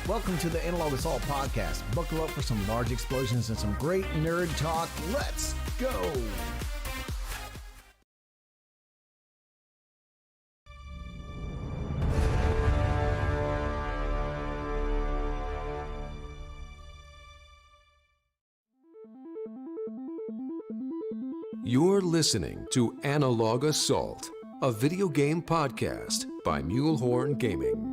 Welcome to the Analog Assault Podcast. Buckle up for some large explosions and some great nerd talk. Let's go! You're listening to Analog Assault, a video game podcast by Mulehorn Gaming.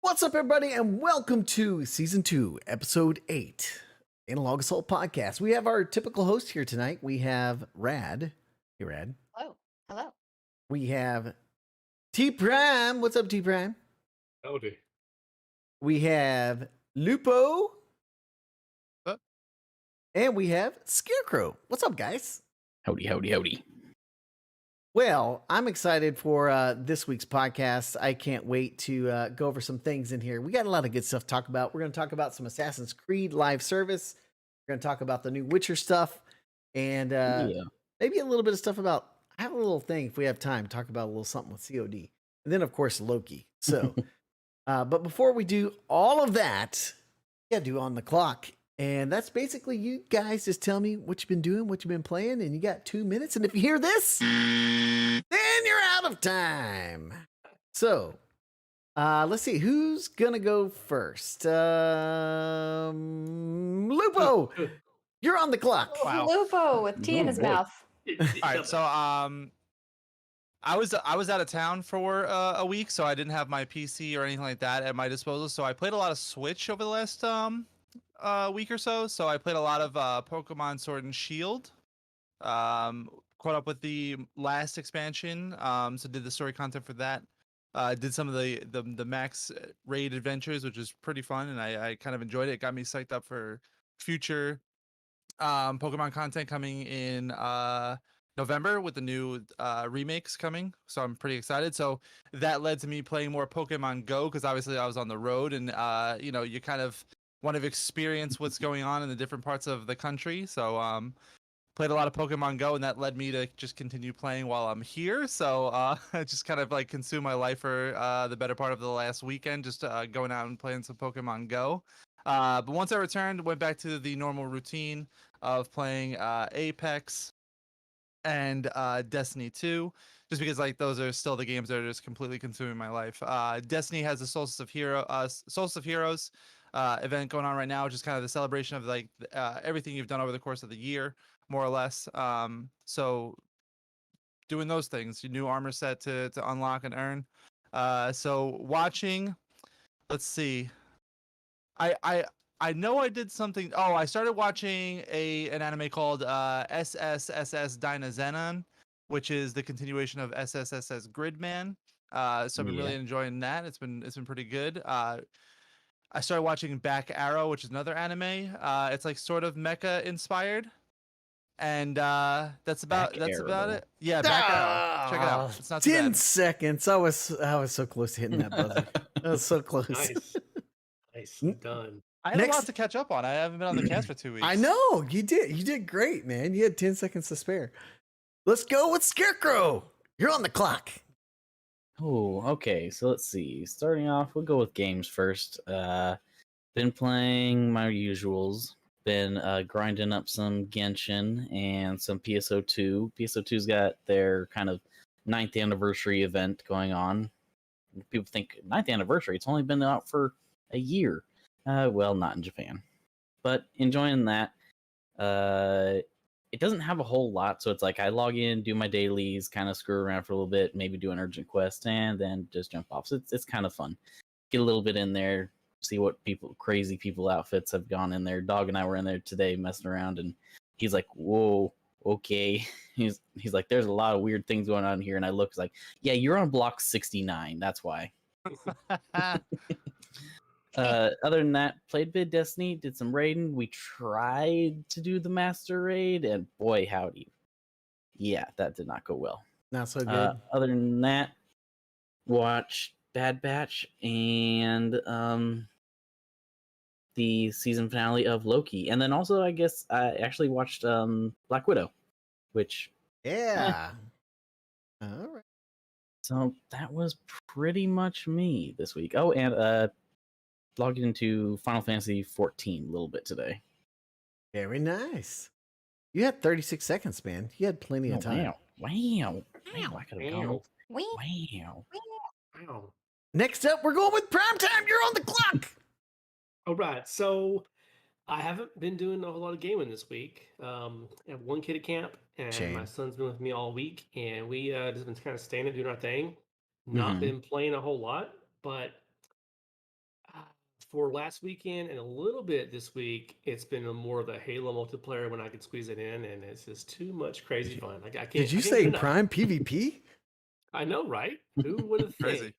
What's up, everybody, and welcome to Season 2, Episode 8, Analog Assault Podcast. We have our typical host here tonight. We have Rad. Hey, Rad. Hello. Hello. We have T-Prime. What's up, T-Prime? Howdy. We have Lupo. What? And we have Scarecrow. What's up, guys? Howdy, howdy, howdy. Well, I'm excited for this week's podcast. I can't wait to go over some things in here. We got a lot of good stuff to talk about. We're going to talk about some Assassin's Creed live service. We're going to talk about the new Witcher stuff. And maybe a little bit of stuff about, I have a little thing, if we have time, talk about a little something with COD. And then, of course, Loki. So, but before we do all of that, we got to do On the Clock. And that's basically you guys just tell me what you've been doing, what you've been playing, and you got 2 minutes. And if you hear this, then you're out of time. So, let's see. Who's going to go first? Lupo, you're on the clock. Wow. Lupo with tea in his mouth. All right, so I was out of town for a week, so I didn't have my PC or anything like that at my disposal. So I played a lot of Switch over the last week or so. So I played a lot of Pokemon Sword and Shield. Caught up with the last expansion. So did the story content for that. Did some of the max raid adventures, which was pretty fun, and I kind of enjoyed it. It got me psyched up for future Pokemon content coming in November with the new remakes coming. So I'm pretty excited. So that led to me playing more Pokemon Go, because obviously I was on the road, and you kind of want to experience what's going on in the different parts of the country. So played a lot of Pokemon Go, and that led me to just continue playing while I'm here. So I just kind of like consumed my life for the better part of the last weekend, just going out and playing some Pokemon Go. But once I returned, went back to the normal routine of playing Apex and Destiny 2, just because like those are still the games that are just completely consuming my life. Destiny has the Solstice of Heroes event going on right now, which is kind of the celebration of like everything you've done over the course of the year, more or less. So doing those things, your new armor set to unlock and earn. So watching, let's see. I know I did something. Oh, I started watching an anime called SSSS Dynazenon, which is the continuation of SSSS Gridman. So I've been really enjoying that. It's been pretty good. I started watching Back Arrow, which is another anime. It's like sort of mecha inspired, and that's about it. Yeah, Back Arrow. Check it out. It's not too 10 bad. seconds. I was so close to hitting that buzzer. I was so close. Nice. Done. I had a lot to catch up on. I haven't been on the cast for 2 weeks. I know you did. You did great, man. You had 10 seconds to spare. Let's go with Scarecrow. You're on the clock. Oh, okay. So let's see. Starting off, we'll go with games first. Been playing my usuals. Been grinding up some Genshin and some PSO2. PSO2's got their kind of 9th anniversary event going on. People think 9th anniversary. It's only been out for a year. Well, not in Japan, but enjoying that. It doesn't have a whole lot, so it's like I log in, do my dailies, kind of screw around for a little bit, maybe do an urgent quest, and then just jump off. So it's kind of fun. Get a little bit in there, see what crazy people outfits have gone in there. Dog and I were in there today messing around, and he's like, "Whoa, okay." He's like, "There's a lot of weird things going on here," and I look like, "Yeah, you're on block 69. That's why." Other than that, played bit Destiny, did some raiding. We tried to do the master raid, and boy, howdy. Yeah, that did not go well. Not so good. Other than that, watched Bad Batch and the season finale of Loki, and then also I guess I actually watched Black Widow, which Yeah. All right. so that was pretty much me this week. Oh, and logged into Final Fantasy 14 a little bit today. Very nice. You had 36 seconds, man. You had plenty Oh, of time. wow! I could have gone. Wow. Wee. Wow! Wow. Next up, we're going with prime time. You're on the clock. All right. So I haven't been doing a whole lot of gaming this week. I have one kid at camp, and my Shame. son's been with me all week, and we just been kind of staying and doing our thing. Not Mhm. been playing a whole lot, but uh, for last weekend and a little bit this week, it's been more of the Halo multiplayer when I can squeeze it in, and it's just too much crazy you- fun. Like I Did can't. you I can't say get enough. prime PvP? I know, right? Who would have Crazy. think?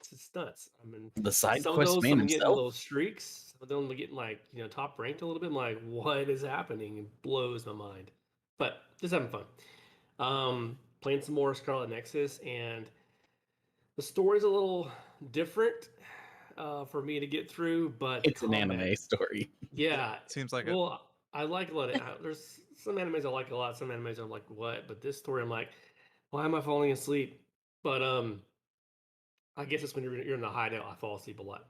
It's just nuts. I mean, The side some of quest those man I'm getting himself. little streaks. Some of them are getting like top ranked a little bit. I'm like, what is happening? It blows my mind. But just having fun. Playing some more Scarlet Nexus, and the story's a little different for me to get through, but the It's an combat, anime story. yeah. Seems like it. Well, I like a lot of. There's some animes I like a lot. Some animes I'm like, what? But this story, I'm like, why am I falling asleep? But I guess it's when you're in the hideout, I fall asleep a lot.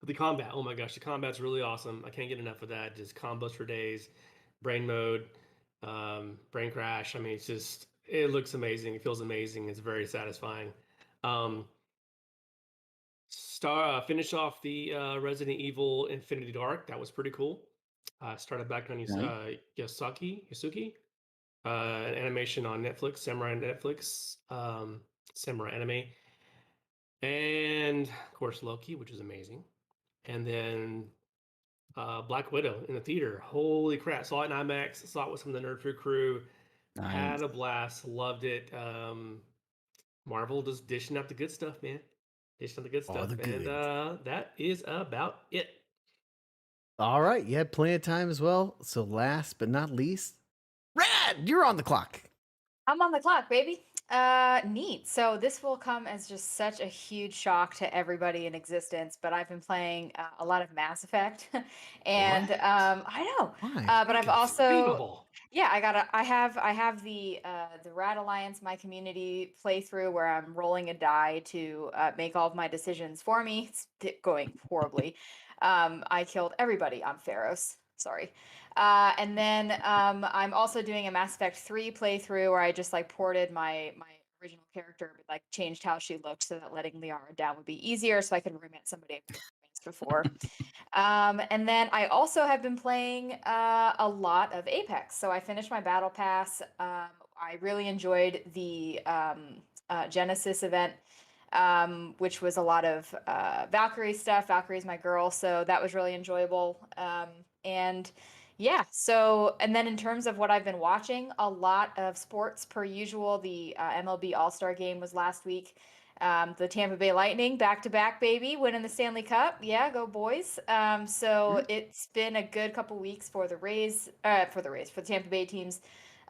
But the combat, oh my gosh, the combat's really awesome. I can't get enough of that. Just combos for days, brain mode, brain crash. I mean, it looks amazing. It feels amazing. It's very satisfying. Um, finish off the Resident Evil Infinity Dark. That was pretty cool. Started back on Right. Yasuki, an animation on Netflix, Samurai Netflix, Samurai anime, and of course Loki, which is amazing. And then Black Widow in the theater. Holy crap! Saw it in IMAX. Saw it with some of the Nerd Food crew. Nice. Had a blast. Loved it. Marvel just dishing out the good stuff, man. Dishing out the good All stuff, the and goods. that is about it. All right. You had plenty of time as well. So last but not least, Rad, you're on the clock. I'm on the clock, baby. Neat. So this will come as just such a huge shock to everybody in existence, but I've been playing a lot of Mass Effect, and What? I know. Why? But I've also, Unbelievable. yeah, I have the Rat Alliance, my community playthrough where I'm rolling a die to make all of my decisions for me. It's going horribly. I killed everybody on Pharos. Sorry. And then I'm also doing a Mass Effect 3 playthrough where I just like ported my original character, but like changed how she looked so that letting Liara down would be easier, so I could remit somebody I've never romanced before. And then I also have been playing a lot of Apex. So I finished my battle pass. I really enjoyed the Genesis event, which was a lot of Valkyrie stuff. Valkyrie's my girl, so that was really enjoyable. And yeah, so and then in terms of what I've been watching, a lot of sports per usual. The MLB All-Star game was last week. The Tampa Bay Lightning back to back, baby, winning the Stanley Cup. Yeah, go boys. So it's been a good couple weeks for the Rays, for the Tampa Bay teams.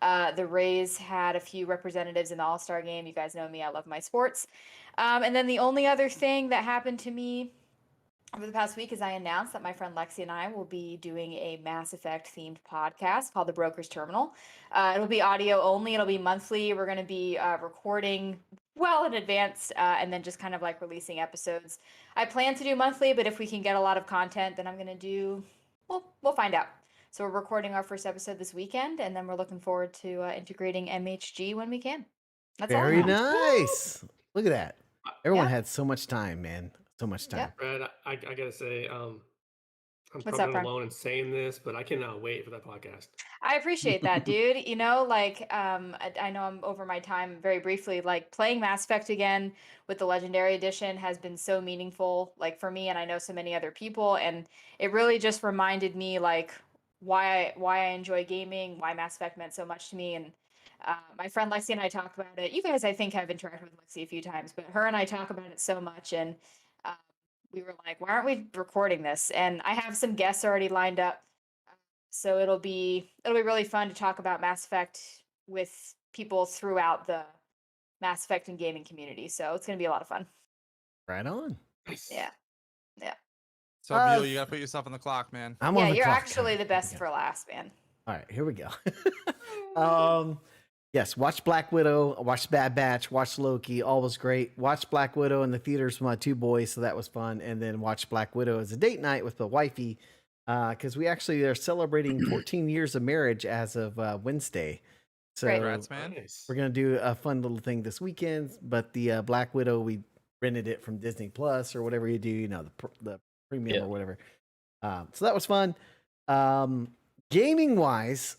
The Rays had a few representatives in the All-Star game. You guys know me, I love my sports. And then the only other thing that happened to me over the past week is I announced that my friend Lexi and I will be doing a Mass Effect themed podcast called The Broker's Terminal. It'll be audio only. It'll be monthly. We're going to be recording well in advance and then just kind of like releasing episodes. I plan to do monthly, but if we can get a lot of content, then I'm going to do, we'll find out. So we're recording our first episode this weekend, and then we're looking forward to integrating MHG when we can. That's all I Very have. nice. Look at that. Everyone Yeah. had so much time, man. So much time. Yep. Brad, I gotta say, I'm What's probably up, not Ron? alone in saying this, but I cannot wait for that podcast. I appreciate that, dude. Like, I know I'm over my time very briefly. Like, playing Mass Effect again with the Legendary Edition has been so meaningful, like, for me, and I know so many other people. And it really just reminded me, like, why I enjoy gaming, why Mass Effect meant so much to me. And my friend Lexi and I talk about it. You guys, I think, have interacted with Lexi a few times, but her and I talk about it so much. And uh, we were like, why aren't we recording this? And I have some guests already lined up, so it'll be really fun to talk about Mass Effect with people throughout Mass Effect and gaming community. So it's gonna be a lot of fun. Right on. Nice. Yeah. Yeah. So Mule, you gotta put yourself on the clock, man. I'm Yeah, on the you're clock. actually the Here we best go. for last, man. All right, here we go. Yes, watch Black Widow, watch Bad Batch, watch Loki, all was great. Watch Black Widow in the theaters with my two boys, so that was fun. And then watch Black Widow as a date night with the wifey, because we actually are celebrating 14 years of marriage as of Wednesday. So Great. Congrats, man. Nice. we're gonna do a fun little thing this weekend. But the Black Widow, we rented it from Disney Plus or whatever you do, you know, the premium Yeah. or whatever. So that was fun. Gaming wise,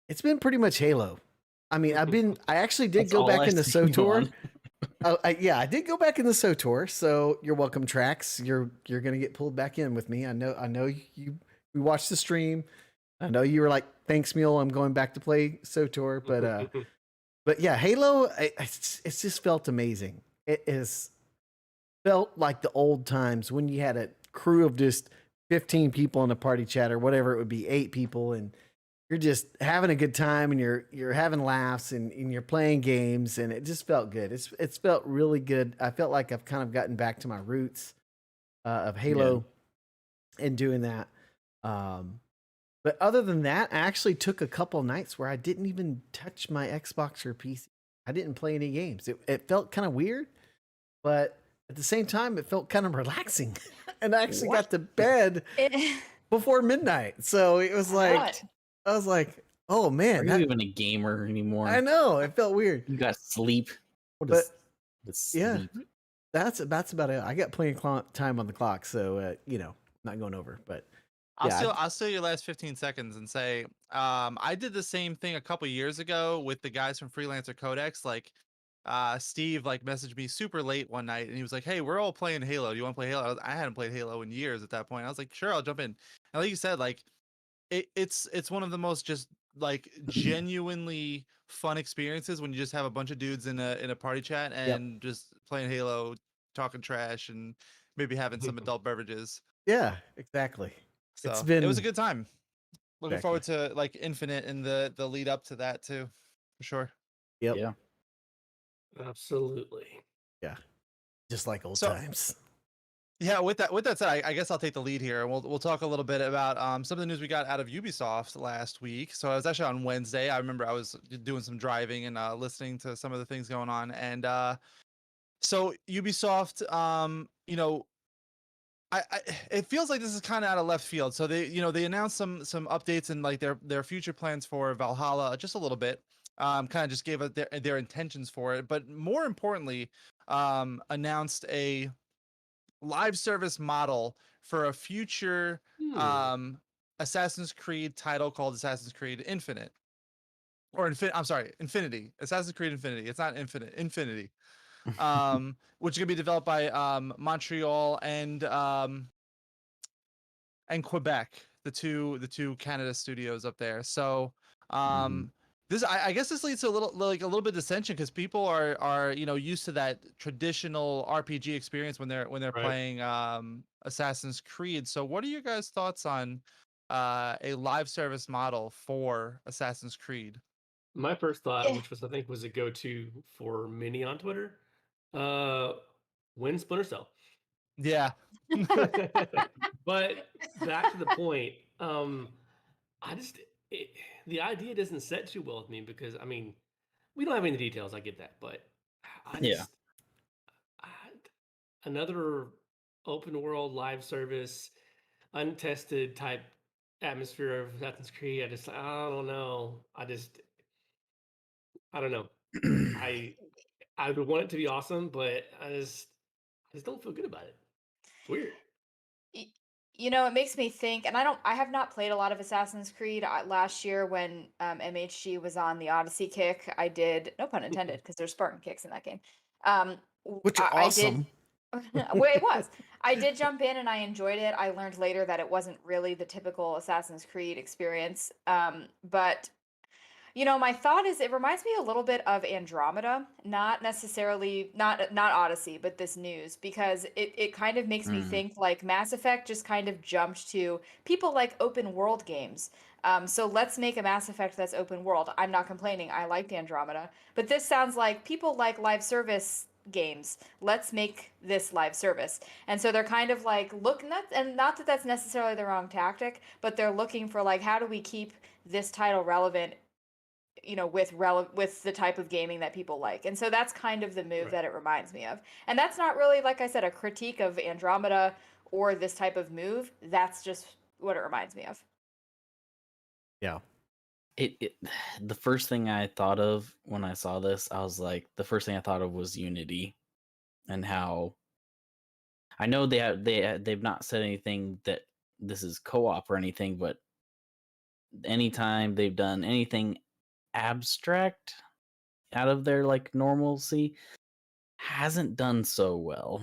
it's been pretty much Halo. I mean, I actually did That's go all back I into see you SOTOR. on. Yeah, I did go back into SOTOR. So you're welcome, Trax. You're gonna get pulled back in with me. I know you. We watched the stream. I know you were like, "Thanks, Mule. I'm going back to play SOTOR." But yeah, Halo. It's just felt amazing. It is felt like the old times when you had a crew of just 15 people in a party chat or whatever it would be, 8 people, and you're just having a good time and you're having laughs and you're playing games, and it just felt good. It's felt really good. I felt like I've kind of gotten back to my roots of Halo and doing that. But other than that, I actually took a couple nights where I didn't even touch my Xbox or PC. I didn't play any games. It felt kind of weird, but at the same time, it felt kind of relaxing. And I actually got to bed before midnight. So it was like, I was like, oh man. Are you even a gamer anymore? I know. It felt weird. You got sleep. What But is the yeah, sleep? that's about it. I got plenty of time on the clock. So, not going over, but I'll steal your last 15 seconds and say, I did the same thing a couple years ago with the guys from Freelancer Codex. Like, Steve like messaged me super late one night, and he was like, "Hey, we're all playing Halo. Do you want to play Halo?" I hadn't played Halo in years at that point. I was like, "Sure, I'll jump in." And like you said, like, it's one of the most just like genuinely fun experiences when you just have a bunch of dudes in a party chat and just playing Halo, talking trash, and maybe having some adult beverages. yeah, exactly. So It's it been was a good time. Looking Exactly. forward to like Infinite and the lead up to that too, for sure. Yep. Yeah. Absolutely. Yeah. Just like old So- times. Yeah, with that said, I guess I'll take the lead here, and we'll talk a little bit about some of the news we got out of Ubisoft last week. So I was actually on Wednesday. I remember I was doing some driving and listening to some of the things going on, and so Ubisoft, I it feels like this is kind of out of left field. So they announced some updates and like their future plans for Valhalla just a little bit. Kind of just gave us their intentions for it, but more importantly, announced a live service model for a future Assassin's Creed title called Assassin's Creed Infinite. Or I'm sorry, Infinity. Assassin's Creed Infinity. It's not Infinite. Infinity. Which is gonna be developed by Montreal and Quebec, the two Canada studios up there. So this I guess this leads to a little bit of dissension because people are used to that traditional RPG experience when they're Right. playing Assassin's Creed. So what are your guys' thoughts on a live service model for Assassin's Creed? My first thought, Yeah. which was I think was a go-to for many on Twitter, win Splinter Cell. Yeah. But back to the point, the idea doesn't set too well with me because I mean, we don't have any details. I get that, but I Yeah. just another open world live service, untested type atmosphere of Assassin's Creed. I don't know. I don't know. I would want it to be awesome, but I just don't feel good about it. It's weird. It makes me think, and I have not played a lot of Assassin's Creed. Last year when MHG was on the Odyssey kick, I did, no pun intended, because there's Spartan kicks in that game. Which are awesome. Well, it was. I did jump in and I enjoyed it. I learned later that it wasn't really the typical Assassin's Creed experience. But my thought is it reminds me a little bit of Andromeda, not necessarily not Odyssey, but this news, because it kind of makes me think like Mass Effect just kind of jumped to people like open world games. So let's make a Mass Effect that's open world. I'm not complaining. I liked Andromeda, but this sounds like people like live service games. Let's make this live service. And so they're kind of like not that that's necessarily the wrong tactic, but they're looking for like how do we keep this title relevant, with the type of gaming that people like. And so that's kind of the move Right. that it reminds me of. And that's not really, like I said, a critique of Andromeda or this type of move. That's just what it reminds me of. Yeah. It the first thing I thought of when I saw this, I was like, the first thing I thought of was Unity, and how I know they've not said anything that this is co-op or anything, but anytime they've done anything abstract out of their like normalcy, hasn't done so well.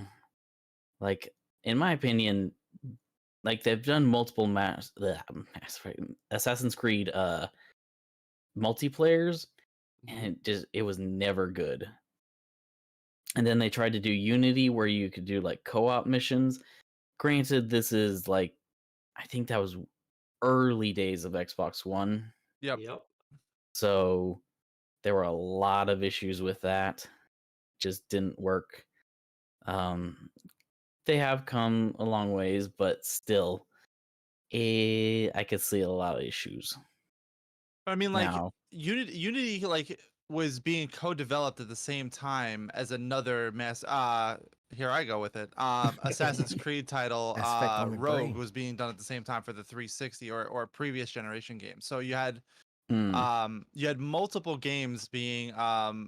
Like, in my opinion, like they've done multiple Assassin's Creed multiplayers, and it was never good. And then they tried to do Unity where you could do like co-op missions. Granted, this is like, I think that was early days of Xbox One. Yep. Yep. So there were a lot of issues with that. Just didn't work. They have come a long ways, but still, I could see a lot of issues. I mean, like Now, Unity like was being co-developed at the same time as another here I go with it. Assassin's Creed title, Mass Effect on the Rogue brain. was being done at the same time for the 360 or previous generation games. So you had multiple games being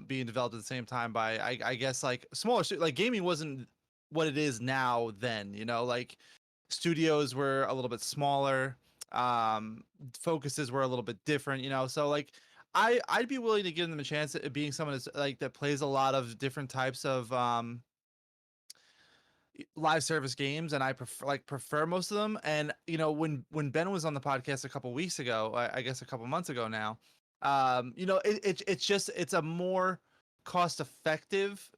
developed at the same time by I guess like smaller like gaming wasn't what it is now then, like studios were a little bit smaller, focuses were a little bit different, so like I'd be willing to give them a chance at being someone that's like that plays a lot of different types of live service games, and I prefer most of them. And when Ben was on the podcast a couple weeks ago, I guess a couple months ago now, it's a more cost effective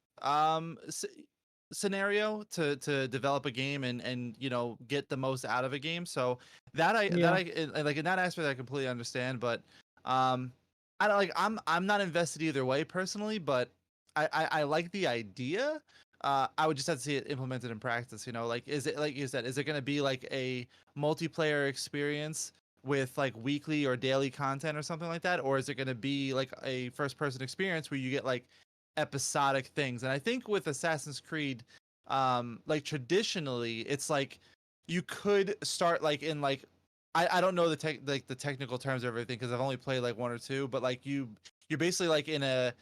scenario to develop a game and get the most out of a game. So that I like in that aspect I completely understand, but I don't like I'm not invested either way personally, but I like the idea. I would just have to see it implemented in practice. Like, is it, like you said, is it going to be like a multiplayer experience with like weekly or daily content or something like that, or is it going to be like a first-person experience where you get like episodic things? And I think with Assassin's Creed, like traditionally, it's like you could start like in like I don't know the technical terms of everything because I've only played like one or two, but like you're basically like in a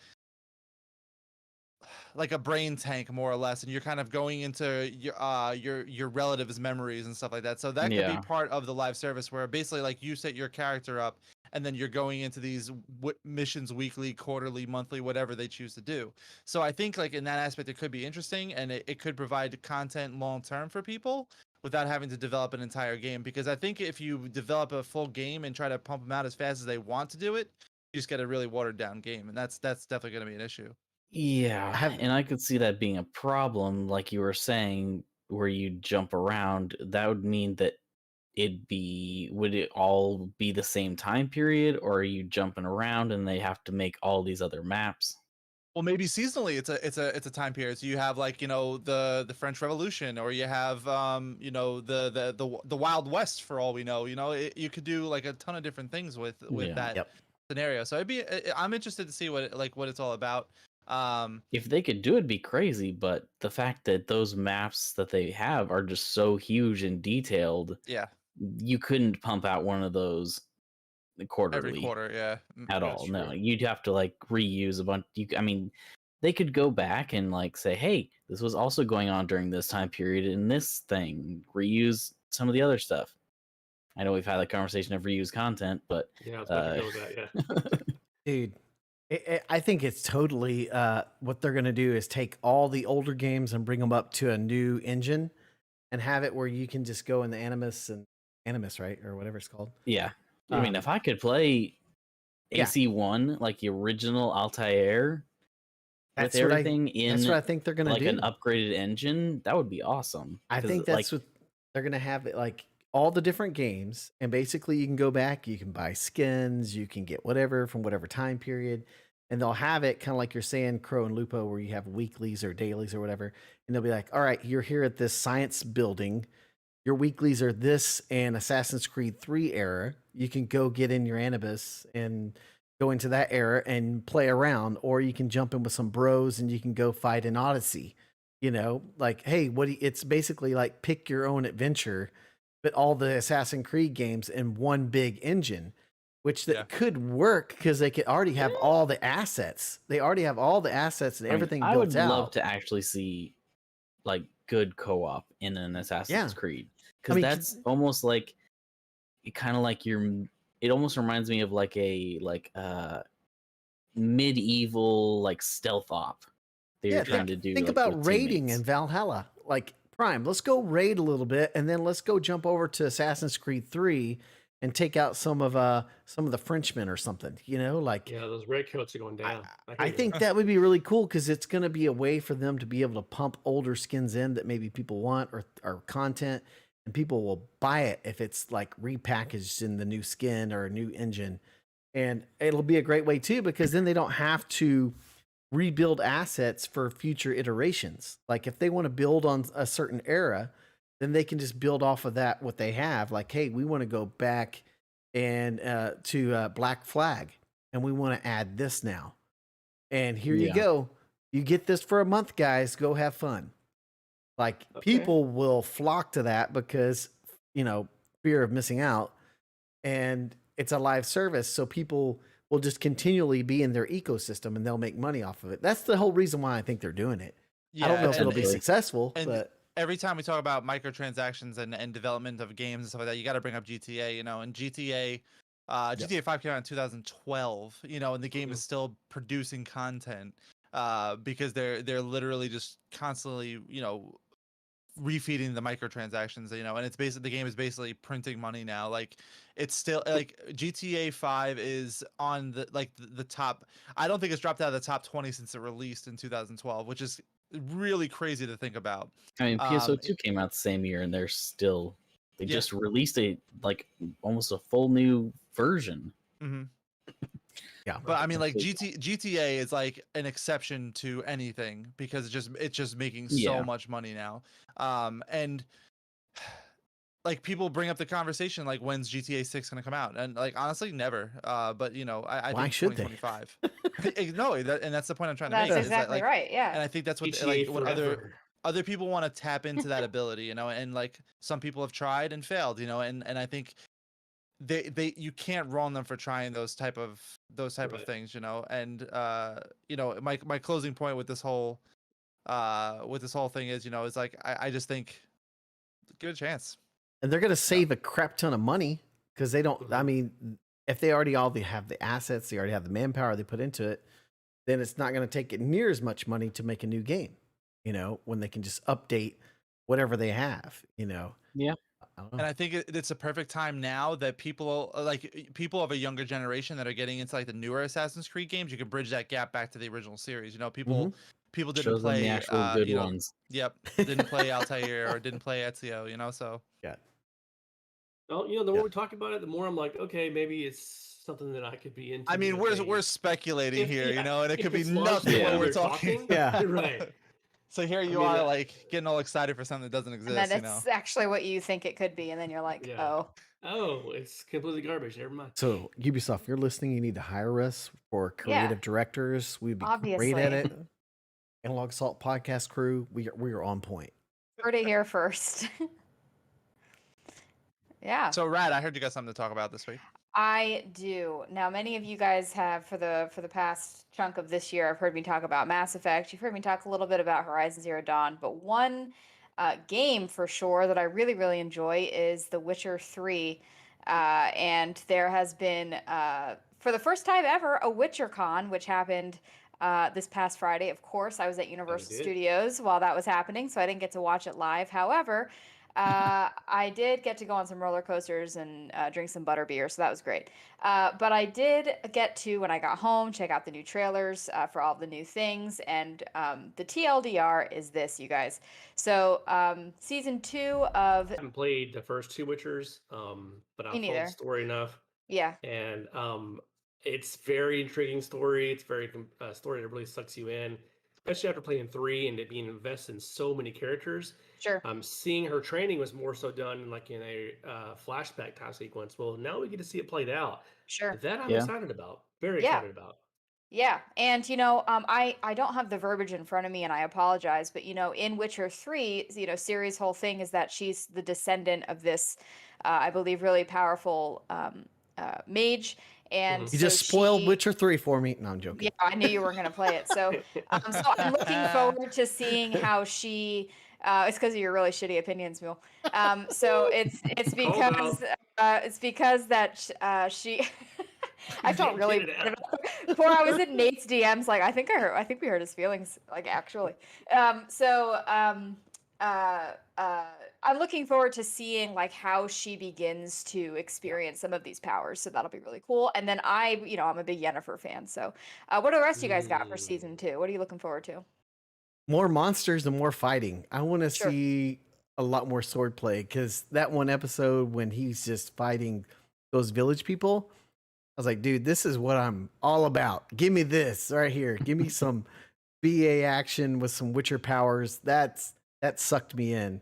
brain tank more or less, and you're kind of going into your relatives' memories and stuff like that. So that could be part of the live service where basically like you set your character up and then you're going into these missions weekly, quarterly, monthly, whatever they choose to do. So I think like in that aspect it could be interesting, and it could provide content long term for people without having to develop an entire game, because I think if you develop a full game and try to pump them out as fast as they want to do it, you just get a really watered down game, and that's definitely going to be an issue. Yeah, and I could see that being a problem, like you were saying, where you jump around. That would mean that would it all be the same time period, or are you jumping around and they have to make all these other maps? Well, maybe seasonally it's a time period. So you have like the French Revolution, or you have the Wild West for all we know. You could do like a ton of different things with that scenario. So I'm interested to see what it's all about. If they could do it'd be crazy, but the fact that those maps that they have are just so huge and detailed, you couldn't pump out one of those quarterly every quarter, at all. No, you'd have to like reuse a bunch. I mean, they could go back and like say, hey, this was also going on during this time period in this thing, reuse some of the other stuff. I know we've had that conversation of reuse content, but yeah, I was about to go with that. Yeah. Dude, I think it's totally what they're going to do is take all the older games and bring them up to a new engine and have it where you can just go in the Animus, right? Or whatever it's called. Yeah. I mean, if I could play AC1, like the original Altair, with everything that's what I think they're going to like do. An upgraded engine, that would be awesome. I think that's what they're going to have it like all the different games, and basically you can go back, you can buy skins, you can get whatever from whatever time period, and they'll have it kind of like you're saying, Crow and Lupo, where you have weeklies or dailies or whatever, and they'll be like, all right, you're here at this science building. Your weeklies are this and Assassin's Creed 3 era. You can go get in your Anubis and go into that era and play around, or you can jump in with some bros and you can go fight an Odyssey. Like, hey, it's basically like pick your own adventure, but all the Assassin's Creed games in one big engine, which that could work because they could already have all the assets. They already have all the assets and everything I built would out. love to actually see like good co-op in an Assassin's Creed, because that's almost like kind of like it almost reminds me of like a medieval like stealth op they're trying to do. Think like, about with raiding teammates. in Valhalla. Like, Prime, let's go raid a little bit, and then let's go jump over to Assassin's Creed 3 and take out some of the Frenchmen or something. Like, Yeah, those red coats are going down. I think that would be really cool because it's going to be a way for them to be able to pump older skins in that maybe people want or content, and people will buy it if it's like repackaged in the new skin or a new engine. And it'll be a great way too, because then they don't have to rebuild assets for future iterations. Like if they want to build on a certain era, then they can just build off of that what they have. Like, hey, we want to go back and to Black Flag, and we want to add this now. And here you go. You get this for a month, guys. Go have fun. Like people will flock to that because fear of missing out, and it's a live service, so people will just continually be in their ecosystem and they'll make money off of it. That's the whole reason why I think they're doing it. I don't know if it'll be successful, but every time we talk about microtransactions and development of games and stuff like that, you got to bring up GTA, and GTA 5 came out in 2012, and the game is still producing content because they're literally just constantly, refeeding the microtransactions, and it's basically, the game is basically printing money now. Like it's still like GTA 5 is on the top. I don't think it's dropped out of the top 20 since it released in 2012, which is really crazy to think about. I mean, PSO2 came out the same year, and they're still just released almost a full new version. Mm-hmm. Yeah, but I mean, like GTA is like an exception to anything because it's just making so much money now. And like people bring up the conversation like, when's GTA 6 gonna come out? And like honestly, never. But I why think should 2025. No, and that's the point I'm trying to That's make. exactly right. Yeah. And I think that's what GTA what forever. other people want to tap into that ability, and like some people have tried and failed, and I think they you can't wrong them for trying those type of things, and my closing point with this whole thing is, is like I just think give it a chance. And they're going to save a crap ton of money because they don't. I mean, if they already have the assets, they already have the manpower they put into it, then it's not going to take it near as much money to make a new game. When they can just update whatever they have. Yeah. And I think it's a perfect time now that people of a younger generation that are getting into like the newer Assassin's Creed games, you can bridge that gap back to the original series. People didn't Shows play them the actual good ones. Yep, didn't play Altair or didn't play Ezio. So yeah. Well, the more we talk about it, the more I'm like, okay, maybe it's something that I could be into. I mean, we're speculating here, and it could be nothing what we're talking. Yeah, right. So here you are, like getting all excited for something that doesn't exist. And then it's actually what you think it could be, and then you're like, oh, it's completely garbage. Never mind. So Ubisoft, you're listening. You need to hire us for creative directors. We'd be great at it. Analog Assault podcast crew. We are on point. Heard it here first. Yeah. So Rad, I heard you got something to talk about this week. I do. Now, many of you guys have for the past chunk of this year, I've heard me talk about Mass Effect. You've heard me talk a little bit about Horizon Zero Dawn, but one game for sure that I really, really enjoy is The Witcher 3. And there has been, for the first time ever, a WitcherCon, which happened this past Friday. Of course, I was at Universal Studios while that was happening, so I didn't get to watch it live. However, I did get to go on some roller coasters and drink some butterbeer, so that was great. But I did get to, when I got home, check out the new trailers for all the new things. And the TLDR is this, you guys. So season 2 of I haven't played the first two Witchers, but me I've followed the neither. story enough, Yeah, and it's very intriguing story. It's very story that really sucks you in, especially after playing three and it being invested in so many characters. sure, Seeing her training was more so done like in a flashback type sequence. Well, now we get to see it played out. sure. That I'm Yeah. excited about. Very Yeah. excited about. Yeah, and I don't have the verbiage in front of me, and I apologize, but in Witcher 3, Ciri's whole thing is that she's the descendant of this, I believe, really powerful mage, and Mhm. You so just spoiled she. Witcher 3 for me. No, I'm Yeah, joking. I knew you weren't going to play it. So I'm looking forward to seeing how she. It's because of your really shitty opinions, Mule. So it's Called out. because that she. I felt Get really it bad out. about before I was in Nate's DMs. Like I think we hurt his feelings. Like actually. So uh, I'm looking forward to seeing like how she begins to experience some of these powers. So that'll be really cool. And then I'm a big Yennefer fan. So what do the rest of you guys got for season Mm. 2? What are you looking forward to? More monsters and more fighting. I want to Sure. see a lot more sword play because that one episode when he's just fighting those village people, I was like, dude, this is what I'm all about. Give me this right here. Give me some BA action with some Witcher powers. That sucked me in.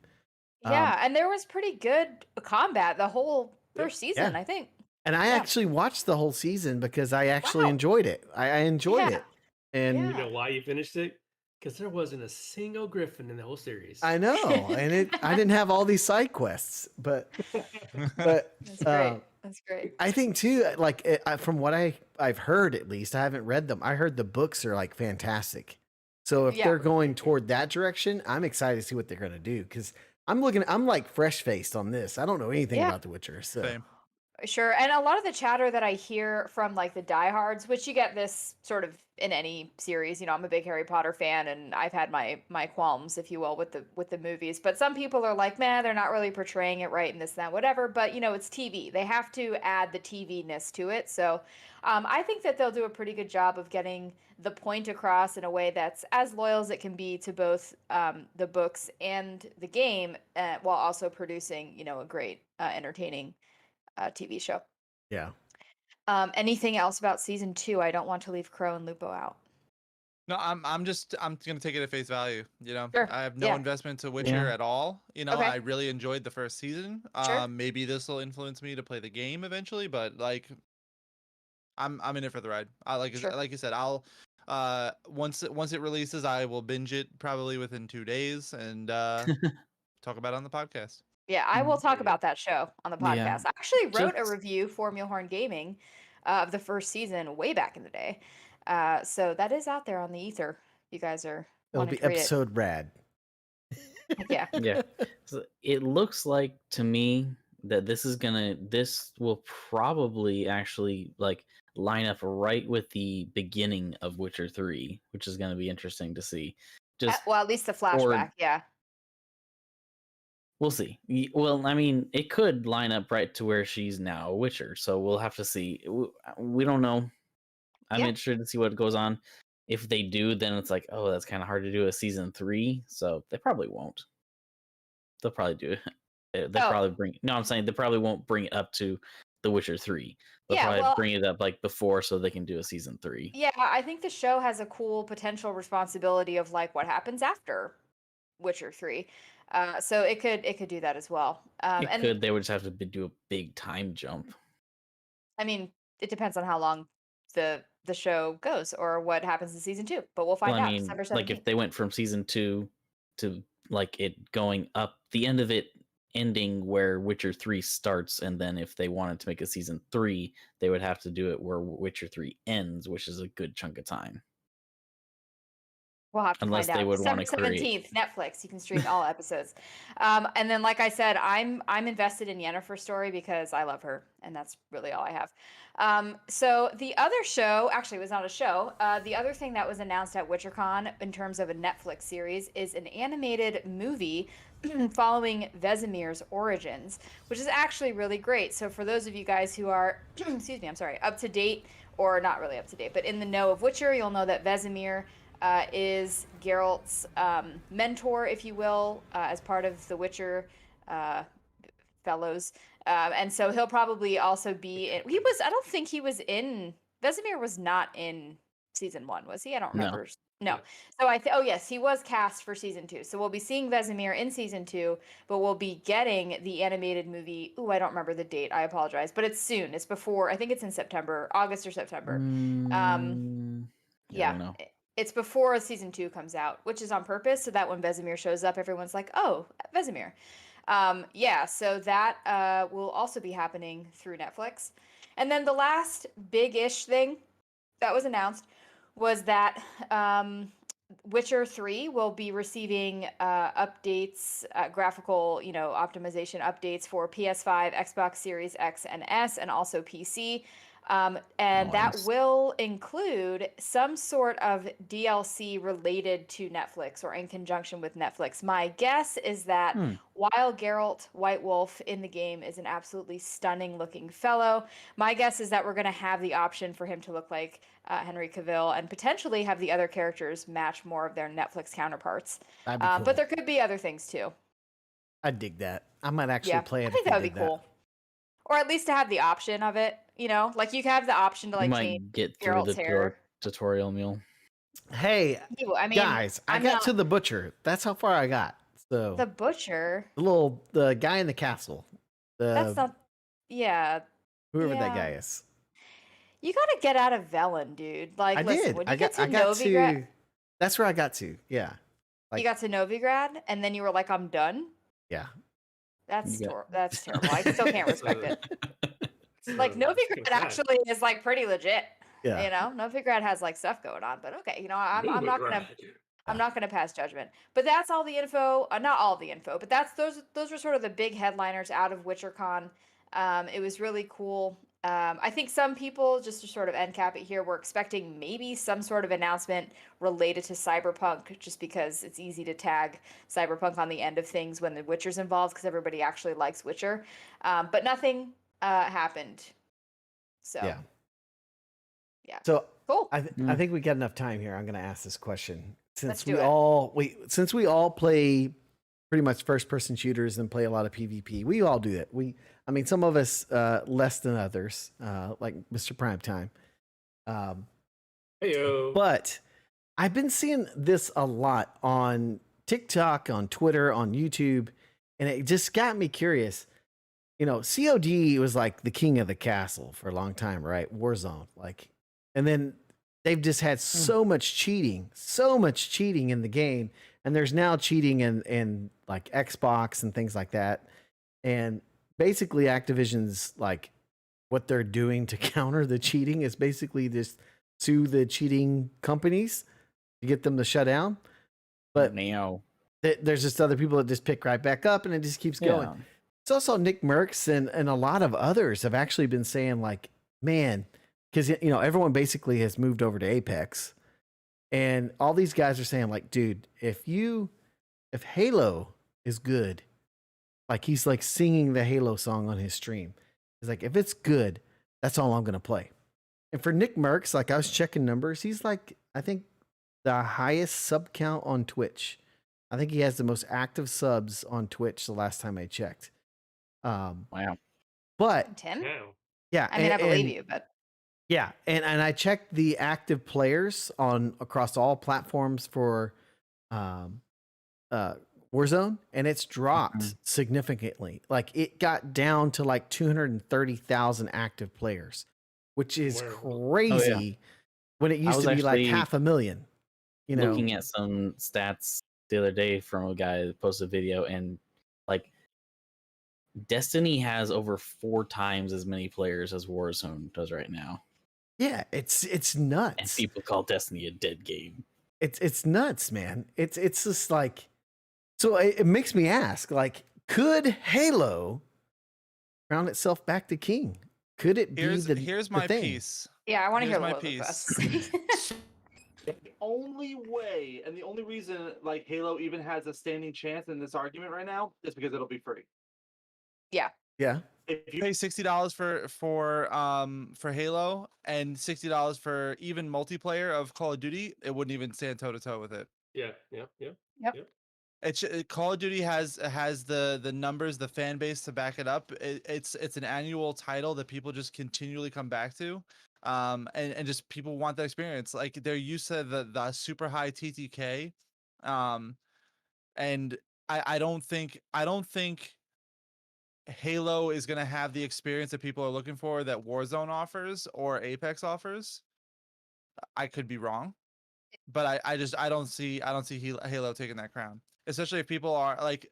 Yeah, and there was pretty good combat the whole Yep. first season, Yeah. I think. And I Yeah. actually watched the whole season because I actually Wow. enjoyed it. I enjoyed Yeah. it. And You Yeah. know why you finished it? Because there wasn't a single Griffin in the whole series. I know. And I didn't have all these side quests, but That's great. That's great. I think too, like from what I've heard, at least I haven't read them. I heard the books are like fantastic. So if Yeah. they're going toward that direction, I'm excited to see what they're going to do because I'm like fresh faced on this. I don't know anything Yeah. about The Witcher. So Same. Sure. And a lot of the chatter that I hear from like the diehards, which you get this sort of in any series, I'm a big Harry Potter fan and I've had my qualms, if you will, with the movies. But some people are like, man, they're not really portraying it right and this and that, whatever. But it's TV. They have to add the TV-ness to it. So I think that they'll do a pretty good job of getting the point across in a way that's as loyal as it can be to both the books and the game, while also producing, a great, entertaining TV show. yeah. Anything else about season 2? I don't want to leave Crow and Lupo out. No, I'm gonna take it at face value. Sure. I have no Yeah. investment to Witcher Yeah. at all. Okay. I really enjoyed the first season. Sure. Maybe this will influence me to play the game eventually, but like, I'm in it for the ride. Sure. Like you said, I'll once it releases, I will binge it probably within 2 days and talk about it on the podcast. Yeah, I will talk There you go. about that show on the Yeah. podcast. I actually wrote a Just- review for Mulehorn Gaming of the first season way back in the day. So that is out there on the ether. You guys are It'll wanting be to read episode rad. it. Yeah. Yeah. So it looks like to me that this will probably actually like line up right with the beginning of Witcher 3, which is going to be interesting to see. Just Well, at least the flashback. Yeah. we'll see. Well, I mean, it could line up right to where she's now a Witcher, so we'll have to see. We don't know. I'm Yeah. interested to see what goes on. If they do, then it's like, oh, that's kind of hard to do a season 3, so they probably won't. They'll probably do it. They'll Oh. probably bring. No, I'm saying they probably won't bring it up to The Witcher 3. They'll Yeah, probably well- bring it up like before, so they can do a season 3. Yeah, I think the show has a cool potential responsibility of like what happens after Witcher 3. So it could do that as well. And Could. They would just have to do a big time jump. I mean, it depends on how long the show goes or what happens in season 2. But we'll find Well, I out mean, December like 17th. if they went from season 2 to like it going up, the end of it ending where Witcher 3 starts, and then if they wanted to make a season 3, they would have to do it where Witcher 3 ends, which is a good chunk of time. We'll have to Unless find they out. would wanna December create 17th, Netflix. You can stream all episodes. And then, like I said, I'm invested in Yennefer's story because I love her, and that's really all I have. So the other show, actually, it was not a show. The other thing that was announced at WitcherCon in terms of a Netflix series is an animated movie following Vesemir's origins, which is actually really great. So for those of you guys who are, excuse me, I'm sorry, up to date, or not really up to date, but in the know of Witcher, you'll know that Vesemir is Geralt's mentor, if you will, as part of the Witcher fellows. And so he'll probably also be in. I don't think he was in. Vesemir was not in season 1, was he? I don't No. remember. No. So oh yes, he was cast for season 2. So we'll be seeing Vesemir in season 2, but we'll be getting the animated movie. Ooh, I don't remember the date. I apologize, but it's soon. It's before. I think it's in September, August or September. I Yeah. don't know. It's before season 2 comes out, which is on purpose, so that when Vesemir shows up, everyone's like, "Oh, Vesemir." Yeah, so that will also be happening through Netflix. And then the last big-ish thing that was announced was that Witcher 3 will be receiving updates, graphical, optimization updates for PS5, Xbox Series X and S, and also PC. And that Nice. will include some sort of DLC related to Netflix or in conjunction with Netflix. My guess is that while Geralt White Wolf in the game is an absolutely stunning looking fellow, my guess is that we're going to have the option for him to look like Henry Cavill and potentially have the other characters match more of their Netflix counterparts. That'd be cool. But there could be other things too. I dig that. I might actually Yeah, play it. I think if that they would be did cool. Or at least to have the option of it, like you have the option to You like change might get through Geralt's the hair. tutorial meal. Hey, I mean, guys, I I'm got not to the butcher. That's how far I got. So the butcher. the guy in the castle, That's not. Yeah, whoever that yeah. guy is. You got to get out of Velen, dude. Like, I listen, did. when you I get got. to I got Novigrad, to. That's where I got to. Yeah. you got to Novigrad, and then you were like, "I'm done." Yeah. That's You got- that's terrible. I still can't respect it. Like Novigrad actually is like pretty legit. Yeah. Novigrad has like stuff going on, but okay, I'm not gonna Yeah. I'm not going to pass judgment. But that's all the info. Not all the info, but those were sort of the big headliners out of WitcherCon. It was really cool. I think some people, just to sort of end cap it here, were expecting maybe some sort of announcement related to Cyberpunk, just because it's easy to tag Cyberpunk on the end of things when the Witcher's involved, because everybody actually likes Witcher. But nothing happened. So yeah. So Cool. I think we got enough time here. I'm going to ask this question Let's since do since we all play pretty much first person shooters and play a lot of PvP. We all do that. I mean, some of us less than others, like Mr. Primetime. Heyo. But I've been seeing this a lot on TikTok, on Twitter, on YouTube, and it just got me curious. COD was like the king of the castle for a long time, right? Warzone, and then they've just had so much cheating in the game, and there's now cheating in like Xbox and things like that. And basically, Activision's like what they're doing to counter the cheating is basically just sue the cheating companies to get them to shut down. But now there's just other people that just pick right back up, and it just keeps going. Yeah. It's also Nick Merckx and a lot of others have actually been saying like, man, because everyone basically has moved over to Apex, and all these guys are saying like, dude, if Halo is good, like he's like singing the Halo song on his stream. He's like, if it's good, that's all I'm gonna play. And for Nick Merckx, like I was checking numbers, he's like, I think the highest sub count on Twitch. I think he has the most active subs on Twitch the last time I checked. Wow. But Tim? Now. yeah, I mean, I believe you, but yeah, and I checked the active players across all platforms for Warzone, and it's dropped significantly. Like it got down to like 230,000 active players, which is crazy when it used to be like 500,000. Looking at some stats the other day from a guy that posted a video, and like Destiny has over 4 times as many players as Warzone does right now. Yeah, it's And nuts. people call Destiny a dead game. it's nuts, man. It's just like, so it makes me ask, like, could Halo crown itself back to king? Could it be Here's the my thing? piece. Yeah, I want to Here's hear my what Luke has piece. to say. The only way and the only reason like Halo even has a standing chance in this argument right now is because it'll be free. Yeah. Yeah. If you Pay $60 for Halo and $60 for even multiplayer of Call of Duty, it wouldn't even stand toe to toe with it. Yeah. Yep. Call of Duty has the numbers, the fan base to back it up. It's an annual title that people just continually come back to, and just people want that experience. Like they're used to the super high TTK, and I don't think Halo is gonna have the experience that people are looking for that Warzone offers or Apex offers. I could be wrong, but I don't see Halo taking that crown, especially if people are like,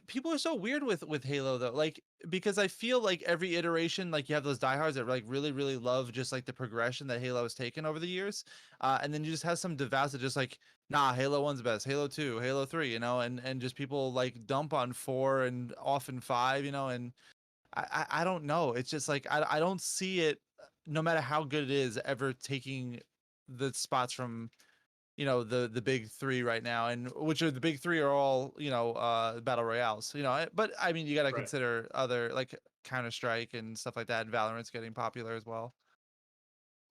people are so weird with Halo though, like because I feel like every iteration, like you have those diehards that like really love just like the progression that Halo has taken over the years, and then you just have some devout that just like, nah, Halo 1's best, Halo 2, Halo 3, you know, and just people like dump on 4 and often 5, you know, and I don't know, it's just like I don't see it, no matter how good it is, ever taking the spots from, you know, the big three right now, and which are the big three are all, you know, battle royales, you know, but I mean you got to Right. consider other like Counter-Strike and stuff like that, and Valorant's getting popular as well.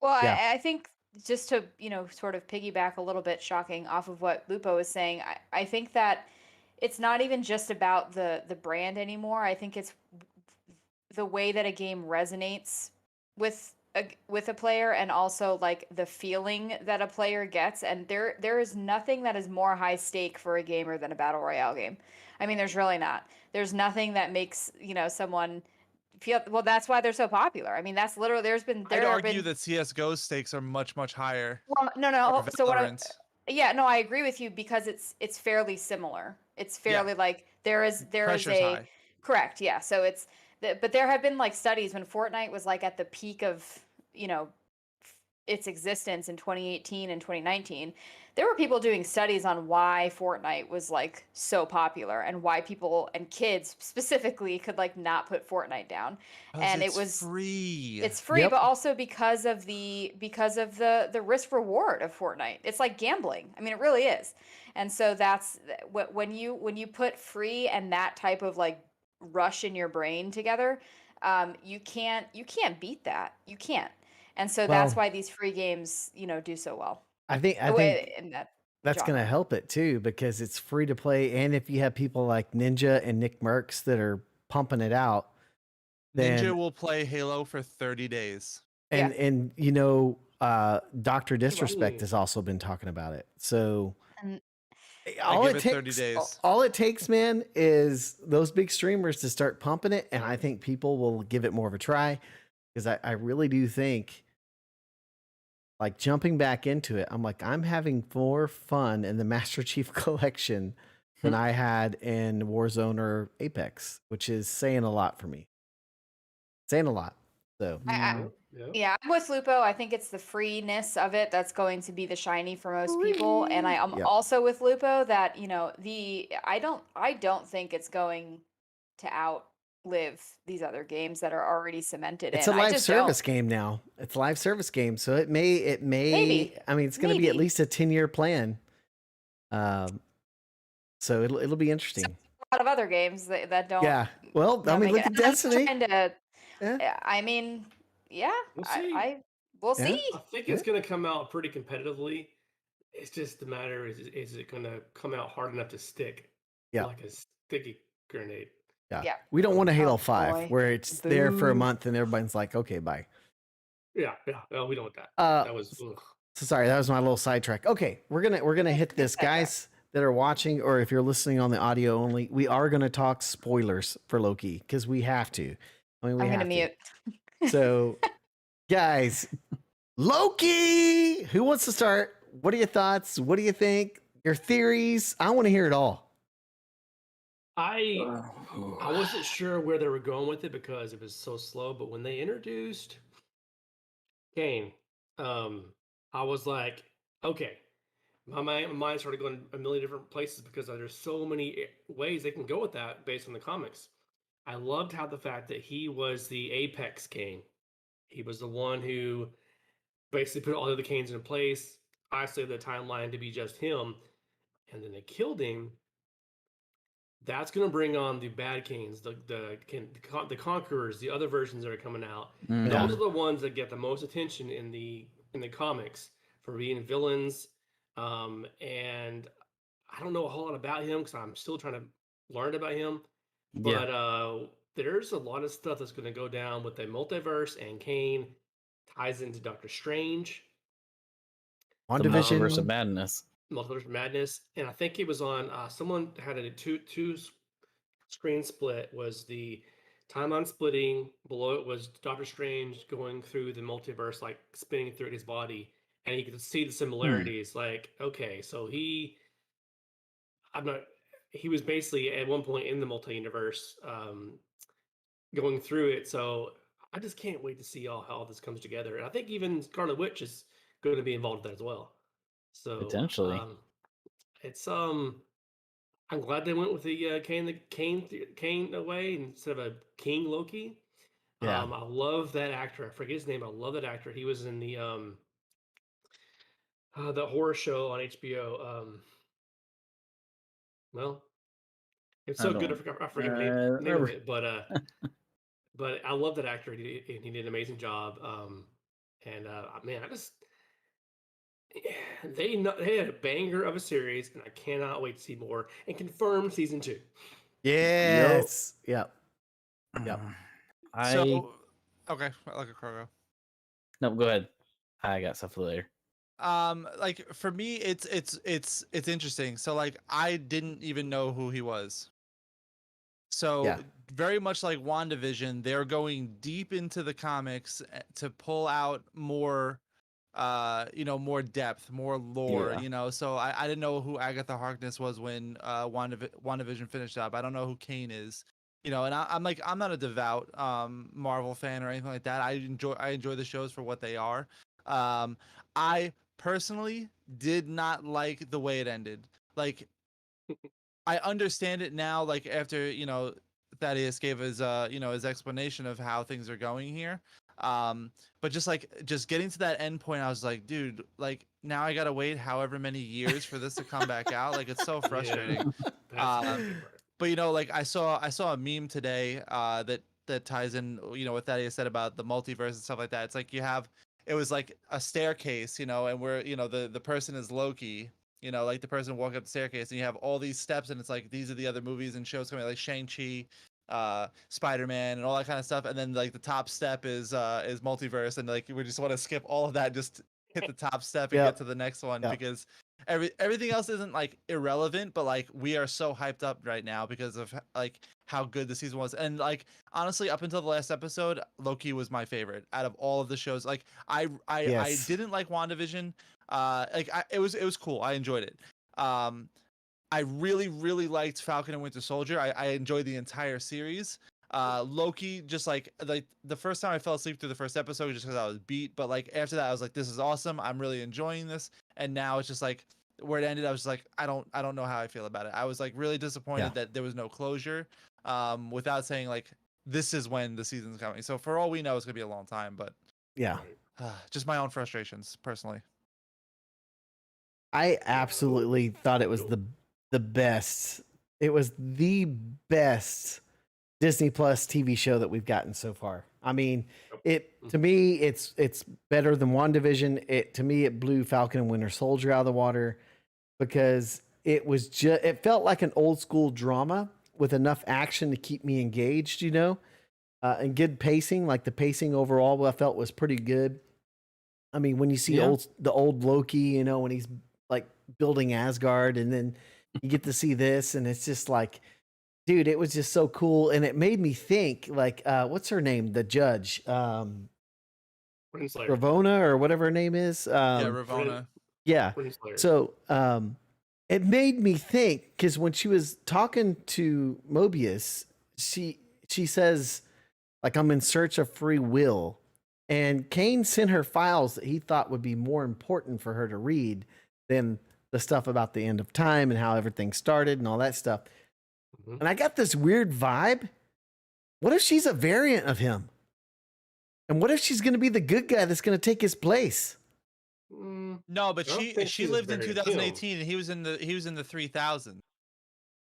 Well, Yeah. I think just to, sort of piggyback a little bit, shocking off of what Lupo was saying, I think that it's not even just about the brand anymore. I think it's the way that a game resonates with a player, and also like the feeling that a player gets. And there is nothing that is more high stake for a gamer than a battle royale game. I mean, there's really not. There's nothing that makes, someone feel, well, that's why they're so popular. I mean, that's literally, I'd there have argue been, that CS:GO stakes are much higher, well, or no. So what Valorant. yeah, no, I agree with you because it's fairly similar. It's fairly like there is Pressure's a high. correct, yeah. So but there have been like studies when Fortnite was like at the peak of, you know, its existence in 2018 and 2019. There were people doing studies on why Fortnite was like so popular, and why people and kids specifically could like not put Fortnite down. And it It's was free. it's free, Yep. but also because of the risk reward of Fortnite. It's like gambling. I mean, it really is. And so that's when you put free and that type of like rush in your brain together, you can't beat that. You can't. And so that's Well, why these free games, do so well. I think In that that's going to genre. help it too, because it's free to play, and if you have people like Ninja and Nick Merckx that are pumping it out, Ninja then will play Halo for 30 days. and Yeah. and Dr. Disrespect Ooh. has also been talking about it. So And I all give it it 30 takes, days. all it takes, man, is those big streamers to start pumping it, and I think people will give it more of a try, because I really do think, like, jumping back into it, I'm like, I'm having more fun in the Master Chief Collection than I had in Warzone or Apex, which is saying a lot for me. Saying a lot. So yeah, I'm with Lupo. I think it's the freeness of it that's going to be the shiny for most people. And I am Yep. also with Lupo that, I don't think it's going to outlive these other games that are already cemented It's in. a I live just service don't. game now. It's a live service game, so it may. Maybe. I mean, it's going to be at Maybe. least a 10-year plan. So it'll be interesting. A lot of other games that don't Yeah. Well, I don't mean, make look it. at I'm not Destiny. trying to Yeah. I mean, yeah, We'll see. we'll Yeah. see. I think Yeah. it's going to come out pretty competitively. It's just the matter is it going to come out hard enough to stick? Yeah. Like a sticky grenade. Yeah. Yeah. We don't want a Halo Oh, 5 boy. where it's there for a Boo. month and everybody's like, okay, bye. Yeah. Well, we don't want that. Uh, That was ugh. So sorry, that was my little sidetrack. Okay, we're gonna hit this, guys that are watching, or if you're listening on the audio only. We are gonna talk spoilers for Loki because we have to. I mean, we I'm have gonna mute. to. So, guys, Loki. Who wants to start? What are your thoughts? What do you think? Your theories? I want to hear it all. I wasn't sure where they were going with it because it was so slow, but when they introduced Kane, I was like, okay, my mind started going a million different places because there's so many ways they can go with that based on the comics. I loved how the fact that he was the apex Kane. He was the one who basically put all the other Kanes in place, isolated the timeline to be just him, and then they killed him. That's going to bring on the bad Kanes, the conquerors, the other versions that are coming out. Mhm. Yeah. Those are the ones that get the most attention in the comics for being villains. And I don't know a whole lot about him because I'm still trying to learn about him. Yeah. But there's a lot of stuff that's going to go down with the multiverse, and Kane ties into Doctor Strange, The multiverse of WandaVision. madness. Multiverse Madness, and I think it was on. Someone had a two screen split. Was the timeline splitting? Below it was Doctor Strange going through the multiverse, like spinning through his body, and you could see the similarities. Like, okay, so I'm not. He was basically at one point in the multi-universe, going through it. So I just can't wait to see how this comes together. And I think even Scarlet Witch is going to be involved in that as well. So Potentially. it's I'm glad they went with the Kane away instead of a King Loki. Yeah. I love that actor. I forget his name. I love that actor. He was in the horror show on HBO. Well, it's I so good. don't. I forget the name of it, but I love that actor. He did an amazing job. And man, I just they had a banger of a series, and I cannot wait to see more and confirm season 2. Yes. Yep. Yep. I So, okay, like a Krogo. no, go ahead. I got stuff later. Like for me, it's interesting. So like I didn't even know who he was. So Yeah. very much like WandaVision, they're going deep into the comics to pull out more more depth, more lore, Yeah. So I didn't know who Agatha Harkness was when WandaVision finished up. I don't know who Kane is. And I'm like, I'm not a devout Marvel fan or anything like that. I enjoy the shows for what they are. I personally did not like the way it ended. Like, I understand it now, like after Thaddeus gave his his explanation of how things are going here. But just getting to that end point, I was like, dude, like now I gotta wait however many years for this to come back out. Like it's so frustrating. That's the Um, good part. but like I saw a meme today that ties in what Thaddeus said about the multiverse and stuff like that. It's like it was like a staircase, and where the person is Loki, like the person walking up the staircase, and you have all these steps, and it's like these are the other movies and shows coming, like Shang-Chi, Spider-Man, and all that kind of stuff. And then like the top step is multiverse, and like we just want to skip all of that, just hit the top step and Yep. get to the next one Yep. because everything else isn't like irrelevant, but like we are so hyped up right now because of like how good the season was. And like honestly, up until the last episode, Loki was my favorite out of all of the shows. Like I Yes. didn't like WandaVision. It was cool. I enjoyed it. I really, really liked Falcon and Winter Soldier. I enjoyed the entire series. Loki, just like the first time I fell asleep through the first episode just because I was beat, but like after that I was like, this is awesome. I'm really enjoying this. And now it's just like where it ended, I was just like, I don't know how I feel about it. I was like really disappointed that there was no closure. Without saying like this is when the season's coming. So for all we know, it's gonna be a long time, but Yeah. just my own frustrations personally. I absolutely thought it was the best. It was the best Disney Plus TV show that we've gotten so far. I mean, to me it's better than WandaVision. To me it blew Falcon and Winter Soldier out of the water because it felt like an old school drama with enough action to keep me engaged, and good pacing. Like the pacing overall, I felt was pretty good. I mean, when you see the old Loki, when he's like building Asgard, and then you get to see this, and it's just like, dude, it was just so cool, and it made me think, like, what's her name, the judge, Renslayer. Ravonna or whatever her name is. Ravonna. Yeah. Renslayer. So it made me think because when she was talking to Mobius, she says, like, I'm in search of free will. And Kane sent her files that he thought would be more important for her to read than the stuff about the end of time and how everything started and all that stuff. Mhm. And I got this weird vibe. What if she's a variant of him? And what if she's going to be the good guy that's going to take his place? Mm, No, but I don't think she she's lived in very him. 2018 and he was in the 3000.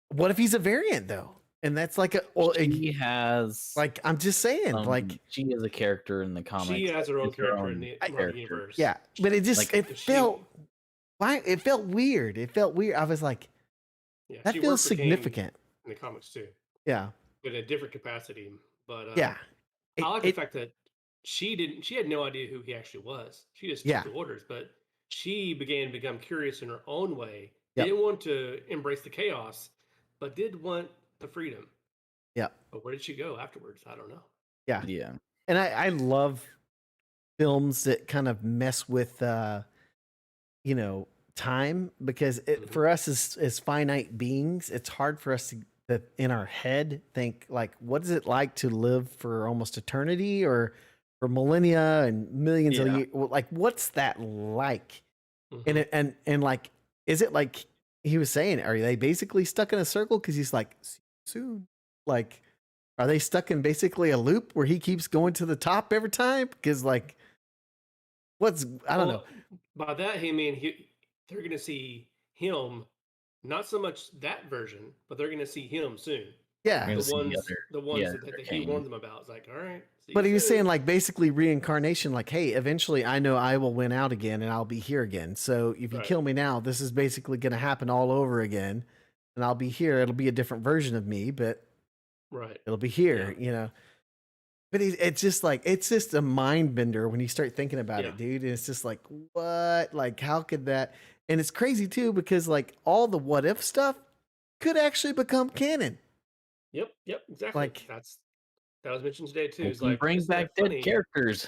What if he's a variant though? And that's like a well, She has like I'm just saying, like she is a character in the comics. She has her own It's character in the Marvel character. universe. yeah, but it just Like, it if she- felt why it felt weird. It felt weird. I was like, Yeah, that she feels worked for Kane significant. in the comics too, Yeah, but in a different capacity. But yeah. I like the fact that she had no idea who he actually was. She just Yeah. took the orders, but she began to become curious in her own way. Yep. Didn't want to embrace the chaos, but did want the freedom. Yeah. But where did she go afterwards? I don't know. Yeah. Yeah. And I love films that kind of mess with time, because Mhm. for us as finite beings, it's hard for us to in our head think like, what is it like to live for almost eternity or for millennia and millions of Yeah. years? Like, what's that like? And Mhm. and like, is it like he was saying? Are they basically stuck in a circle? Because he's like, "See you soon." Like, are they stuck in basically a loop where he keeps going to the top every time? Because like, I don't know. By that he mean they're going to see him, not so much that version, but they're going to see him soon. Yeah, We're gonna The see ones, other- the ones yeah, that other he Kane. warned them about. It's like, all right. See but you he was soon. saying like basically reincarnation. Like, hey, eventually I know I will win out again and I'll be here again. So if you Right. kill me now, this is basically going to happen all over again, and I'll be here. It'll be a different version of me, but right. it'll be here. But it's just like, it's just a mind bender when you start thinking about Yeah. it, dude. And it's just like, what? Like, how could that? And it's crazy too, because like all the what if stuff could actually become canon. Yep. Exactly. Like- that was mentioned today too. They It's can like, bring isn't that back dead funny? characters.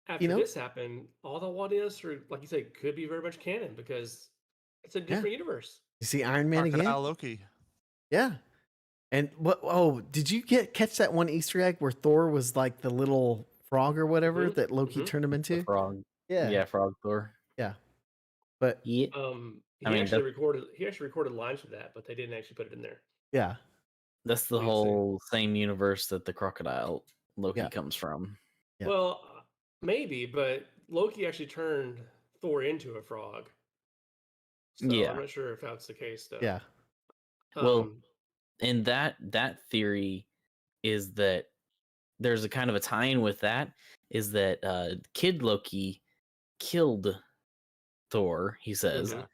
After know? this happened, all the what ifs, or like you said, could be very much canon because it's a different universe. You see Iron Man Crocodile again? Loki. Yeah. And what? Oh, did you catch that one Easter egg where Thor was like the little frog or whatever Mhm, that Loki mhm. turned him The into? frog. Yeah. Yeah, Frog Thor. But Yeah. He I mean, actually recorded lines for that, but they didn't actually put it in there. yeah. That's the What do you say? whole same universe that the crocodile Loki Yeah. comes from. Yeah. Well, maybe, but Loki actually turned Thor into a frog. So Yeah. I'm not sure if that's the case though. Yeah. Well, Um, And that theory is that there's a kind of a tie-in with that, is that Kid Loki killed Thor, he says. Mhm.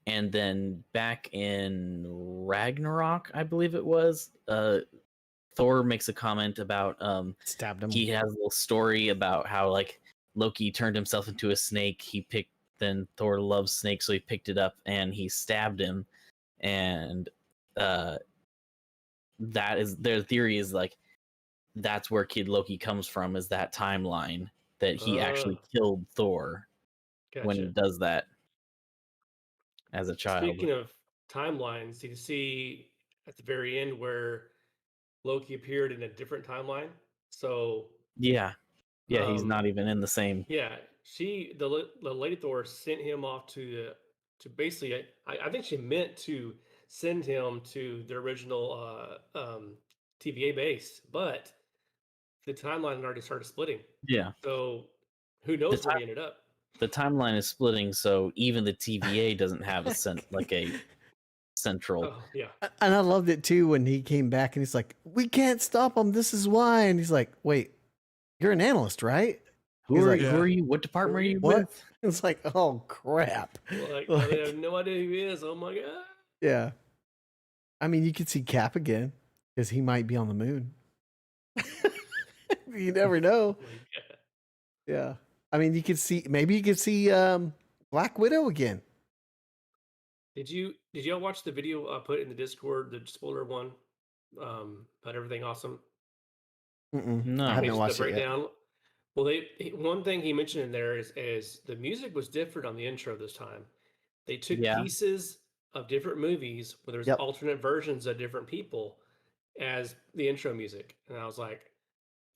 And then back in Ragnarok, I believe it was, Thor makes a comment about Stabbed him. he has a little story about how like Loki turned himself into a snake. Then Thor loves snakes, so he picked it up and he stabbed him. And that is their theory, is like that's where Kid Loki comes from, is that timeline that he actually killed Thor when he Gotcha. does that as a child. Speaking of timelines, you see at the very end where Loki appeared in a different timeline. So Yeah, he's um, not even in the same. yeah, the Lady Thor sent him off to basically. I think she meant to send him to the original TVA base, but the timeline had already started splitting. Yeah, So who knows where he ended up? the timeline is splitting, so even the TVA doesn't have a central. Oh yeah, And I loved it too when he came back and he's like, "We can't stop him. This is why." And he's like, "Wait, you're an analyst, right?" Who he's are, like, who are you? What department are you What? with? It's like, oh crap. like, Like- they have no idea who he is. Oh my god. Yeah. I mean, you could see Cap again because he might be on the moon. You never know. Oh my God. Yeah. I mean, maybe you could see Black Widow again. Did y'all watch the video I put in the Discord, the spoiler one? About everything awesome. Mm-mm. No. I haven't Basically, watched the it yet. breakdown. Well, one thing he mentioned in there is the music was different on the intro this time. They took Yeah. pieces of different movies where there's Yep. alternate versions of different people as the intro music, and I was like,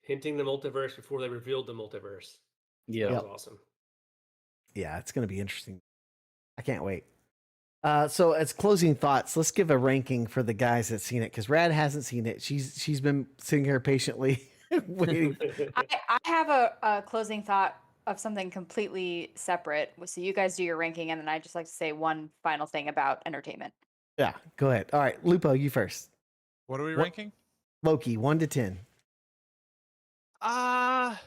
hinting the multiverse before they revealed the multiverse. Yeah. That Yep. was awesome. Yeah, it's going to be interesting. I can't wait. So as closing thoughts, let's give a ranking for the guys that seen it because Rad hasn't seen it. She's been sitting here patiently waiting. I have a closing thought of something completely separate. So you guys do your ranking, and then I just like to say one final thing about entertainment. Yeah, go ahead. All right, Lupo, you first. What are we What- ranking? Loki, 1 to 10. I'm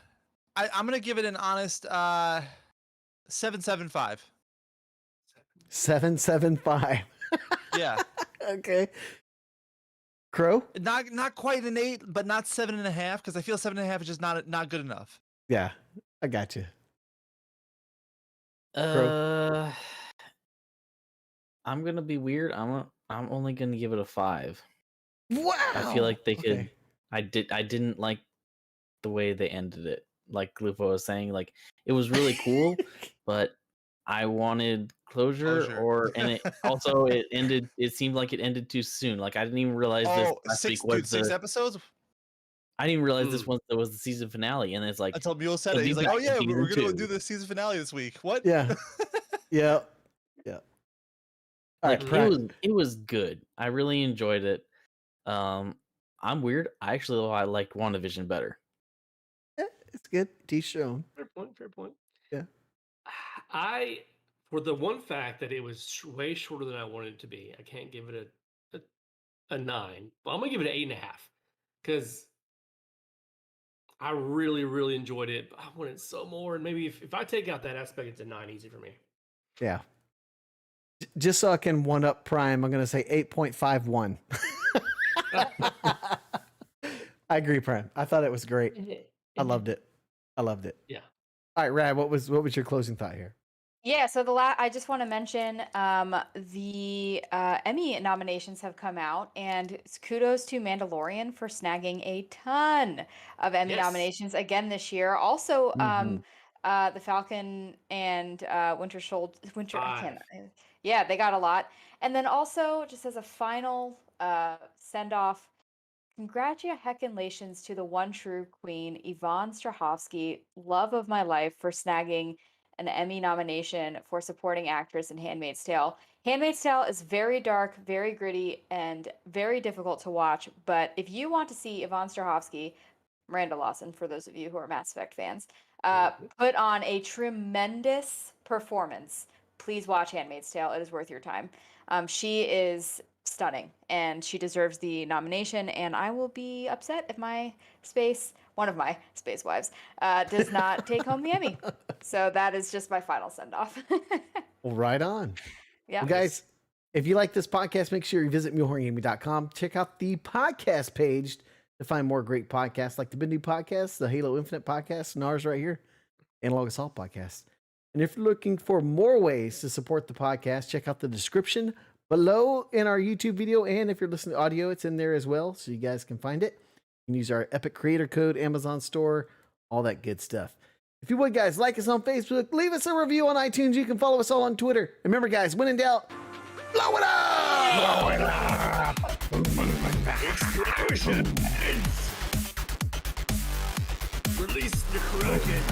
gonna give it an honest 7.75. 7.75. Yeah, Okay. Crow? not quite an 8, but not 7.5 because I feel 7.5 is just not good enough. Yeah, I got you. I'm gonna be weird. I'm only gonna give it a 5. Wow. I feel like they could. Okay. I didn't like the way they ended it. Like Lupo was saying, like it was really cool, but I wanted closure. And it also it ended. It seemed like it ended too soon. Like I didn't even realize this last week was 6 episodes. I didn't even realize this was the season finale, and it's like Until Mule said it'll it, be he's like, back "Oh in yeah, season we're gonna 2." do the season finale this week." What? Yeah. Yeah. Yeah. All right, Like Prime. it was good. I really enjoyed it. I'm weird. I liked WandaVision better. It's good. T shown. Fair point. Fair point. Yeah. For the one fact that it was way shorter than I wanted it to be, I can't give it a 9, but I'm gonna give it an 8.5 because I really, really enjoyed it. I wanted so more, and maybe if I take out that aspect, it's a 9 easy for me. Yeah. Just so I can one up Prime, I'm going to say 8.51. I agree, Prime. I thought it was great. I loved it. I loved it. Yeah. All right, Rad, what was your closing thought here? Yeah, so I just want to mention the Emmy nominations have come out, and kudos to Mandalorian for snagging a ton of Emmy Yes. nominations again this year. Also, Mhm. the Falcon and Winter Soldier. I can't. 5. Yeah, they got a lot. And then also, just as a final send off, congratulations to the one true queen, Yvonne Strahovski, love of my life, for snagging an Emmy nomination for supporting actress in Handmaid's Tale. Handmaid's Tale is very dark, very gritty, and very difficult to watch. But if you want to see Yvonne Strahovski, Miranda Lawson, for those of you who are Mass Effect fans, put on a tremendous performance, please watch Handmaid's Tale. It is worth your time. She is stunning, and she deserves the nomination. And I will be upset if one of my space wives, does not take home the Emmy. So that is just my final send off. Well, right on. Yeah. Well, guys, if you like this podcast, make sure you visit mulehorngaming.com. Check out the podcast page to find more great podcasts like the Bindu podcast, the Halo Infinite podcast, and ours right here, Analog Assault podcast. And if you're looking for more ways to support the podcast, check out the description below in our YouTube video. And if you're listening to audio, it's in there as well, so you guys can find it. You can use our Epic Creator Code, Amazon Store, all that good stuff. If you would, guys, like us on Facebook, leave us a review on iTunes. You can follow us all on Twitter. Remember, guys, when in doubt, blow it up! Blow it up! Explosion! Release the Kraken!